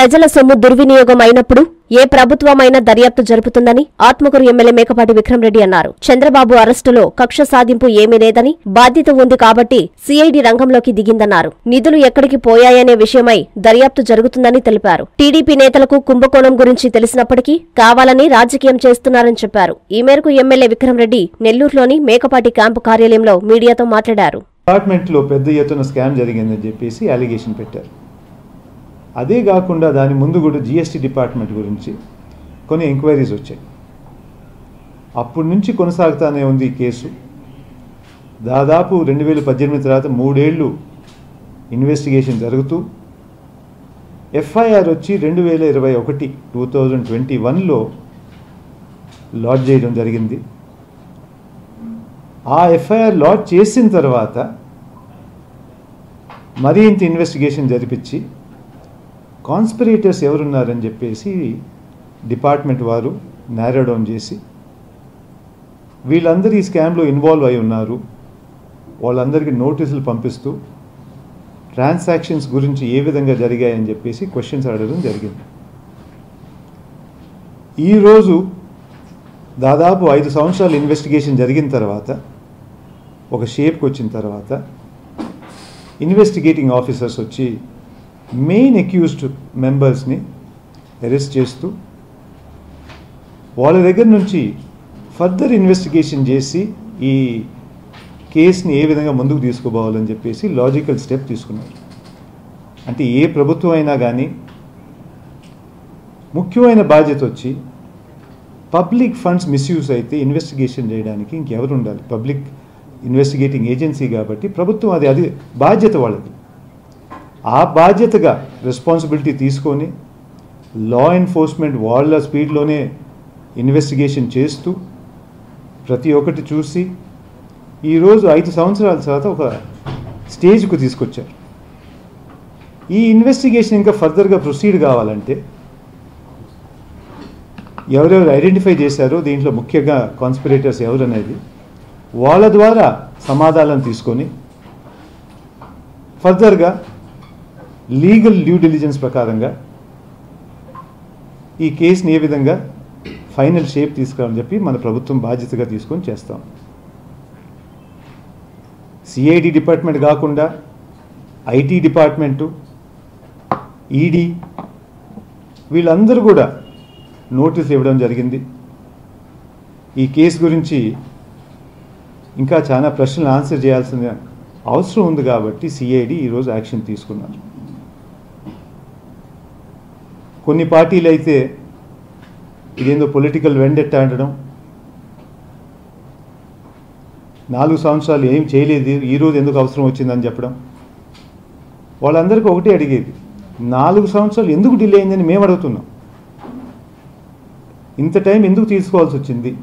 ప్రజల సొమ్ము దుర్వినియోగం అయినప్పుడు ఏ ప్రభుత్వమైనా దర్యాప్తు జరుపుతుందని ఆత్మకూరు ఎమ్మెల్యే మేకపాటి విక్రమ్ రెడ్డి అన్నారు. చంద్రబాబు అరెస్టులో కక్ష సాధింపు ఏమీ లేదని, బాధ్యత ఉంది కాబట్టి సిఐడి రంగంలోకి దిగిందన్నారు. నిధులు ఎక్కడికి పోయాయనే విషయమై దర్యాప్తు జరుగుతుందని తెలిపారు. టీడీపీ నేతలకు కుంభకోణం గురించి తెలిసినప్పటికీ కావాలని రాజకీయం చేస్తున్నారని చెప్పారు. ఈ మేరకు ఎమ్మెల్యే విక్రమ్ రెడ్డి నెల్లూరులోని మేకపాటి క్యాంపు కార్యాలయంలో మీడియాతో మాట్లాడారు. డిపార్ట్మెంట్లో పెద్ద ఎత్తున స్కామ్ జరిగిందని చెప్పేసి అలిగేషన్ పెట్టారు. అదే కాకుండా దాని ముందు కూడా జిఎస్టీ డిపార్ట్మెంట్ గురించి కొన్ని ఎంక్వైరీస్ వచ్చాయి. అప్పటి నుంచి కొనసాగుతూనే ఉంది ఈ కేసు. దాదాపు 2018 తర్వాత 3 ఏళ్ళు ఇన్వెస్టిగేషన్ జరుగుతూ ఎఫ్ఐఆర్ వచ్చి 2021 లాడ్జ్ చేయడం జరిగింది. ఆ ఎఫ్ఐఆర్ లాడ్జ్ చేసిన తర్వాత మరీ ఇంత ఇన్వెస్టిగేషన్ జరిపించి కాన్స్పిరేటర్స్ ఎవరున్నారని చెప్పేసి డిపార్ట్మెంట్ వారు నారో డౌన్ చేసి వీళ్ళందరూ ఈ స్కామ్లో ఇన్వాల్వ్ అయి ఉన్నారు, వాళ్ళందరికీ నోటీసులు పంపిస్తూ ట్రాన్సాక్షన్స్ గురించి ఏ విధంగా జరిగాయని చెప్పేసి క్వశ్చన్స్ అడగడం జరిగింది. ఈరోజు దాదాపు 5 సంవత్సరాలు ఇన్వెస్టిగేషన్ జరిగిన తర్వాత ఒక షేప్కి వచ్చిన తర్వాత ఇన్వెస్టిగేటింగ్ ఆఫీసర్స్ వచ్చి మెయిన్ అక్యూజ్డ్ మెంబర్స్ని అరెస్ట్ చేస్తూ వాళ్ళ దగ్గర నుంచి ఫర్దర్ ఇన్వెస్టిగేషన్ చేసి ఈ కేసుని ఏ విధంగా ముందుకు తీసుకుపోవాలని చెప్పేసి లాజికల్ స్టెప్ తీసుకున్నారు. అంటే ఏ ప్రభుత్వం అయినా కానీ ముఖ్యమైన బాధ్యత వచ్చి పబ్లిక్ ఫండ్స్ మిస్యూజ్ అయితే ఇన్వెస్టిగేషన్ చేయడానికి ఇంకెవరు ఉండాలి? పబ్లిక్ ఇన్వెస్టిగేటింగ్ ఏజెన్సీ కాబట్టి ప్రభుత్వం అది బాధ్యత వాళ్ళది. ఆ బాధ్యతగా రెస్పాన్సిబిలిటీ తీసుకొని లా ఎన్ఫోర్స్మెంట్ వాళ్ళ స్పీడ్లోనే ఇన్వెస్టిగేషన్ చేస్తూ ప్రతి ఒక్కటి చూసి ఈరోజు 5 సంవత్సరాల తర్వాత ఒక స్టేజ్కు తీసుకొచ్చారు. ఈ ఇన్వెస్టిగేషన్ ఇంకా ఫర్దర్గా ప్రొసీడ్ కావాలంటే ఎవరెవరు ఐడెంటిఫై చేశారో దీంట్లో ముఖ్యంగా కాన్స్పిరేటర్స్ ఎవరు అనేది వాళ్ళ ద్వారా సమాధానం తీసుకొని ఫర్దర్గా లీగల్ డ్యూ డిలిజెన్స్ ప్రకారంగా ఈ కేసుని ఏ విధంగా ఫైనల్ షేప్ తీసుకురావాలని చెప్పి మన ప్రభుత్వం బాధ్యతగా తీసుకొని చేస్తాం. సిఐడి డిపార్ట్మెంట్ కాకుండా ఐటీ డిపార్ట్మెంటు, ఈడీ వీళ్ళందరూ కూడా నోటీస్ ఇవ్వడం జరిగింది. ఈ కేసు గురించి ఇంకా చాలా ప్రశ్నలు ఆన్సర్ చేయాల్సిన అవసరం ఉంది కాబట్టి సిఐడి ఈరోజు యాక్షన్ తీసుకున్నారు. కొన్ని పార్టీలు అయితే ఇదేందో పొలిటికల్ వెండెట్టా అనడం, 4 సంవత్సరాలు ఏం చేయలేదు ఈరోజు ఎందుకు అవసరం వచ్చిందని చెప్పడం. వాళ్ళందరికీ ఒకటే అడిగేది, 4 సంవత్సరాలు ఎందుకు డిలే అయిందని మేము అడుగుతున్నాం. ఇంత టైం ఎందుకు తీసుకోవాల్సి వచ్చింది?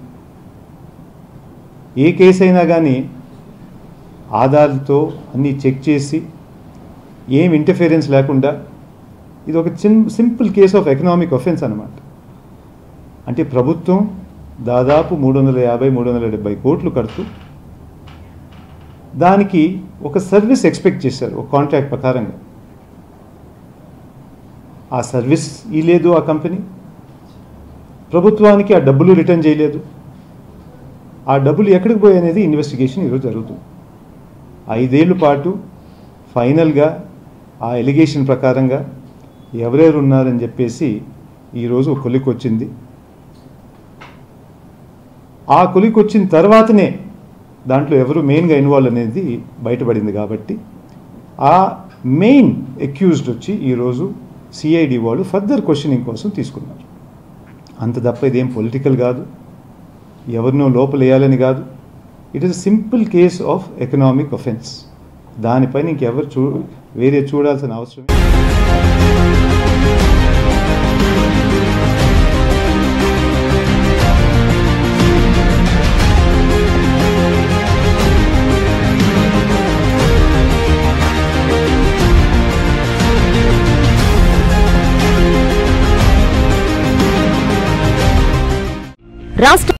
ఏ కేసు అయినా కానీ ఆధార్తో అన్నీ చెక్ చేసి ఏం ఇంటర్ఫిరెన్స్ లేకుండా, ఇది ఒక simple case of economic offence అన్నమాట. అంటే ప్రభుత్వం దాదాపు 350-370 కోట్లు కడుతూ దానికి ఒక సర్వీస్ ఎక్స్పెక్ట్ చేశారు ఒక కాంట్రాక్ట్ ప్రకారంగా. ఆ సర్వీస్ ఇవ్వలేదు ఆ కంపెనీ, ప్రభుత్వానికి ఆ డబ్బులు రిటర్న్ చేయలేదు. ఆ డబ్బులు ఎక్కడికి పోయి అనేది ఇన్వెస్టిగేషన్ ఈరోజు జరుగుతుంది. 5 ఏళ్ల పాటు ఫైనల్గా ఆ ఎలిగేషన్ ప్రకారంగా ఎవరెవరు ఉన్నారని చెప్పేసి ఈరోజు ఒక కొలిక్ వచ్చింది. ఆ కొలిక్ వచ్చిన తర్వాతనే దాంట్లో ఎవరు మెయిన్గా ఇన్వాల్వ్ అనేది బయటపడింది. కాబట్టి ఆ మెయిన్ అక్యూజ్డ్ వచ్చి ఈరోజు సిఐడి వాళ్ళు ఫర్దర్ క్వశ్చనింగ్ కోసం తీసుకున్నారు. అంత తప్ప ఇదేం పొలిటికల్ కాదు, ఎవరినో లోపలేయాలని కాదు. It is simple case of economic offence. దానిపైన ఇంకెవరు వేరే చూడాల్సిన అవసరం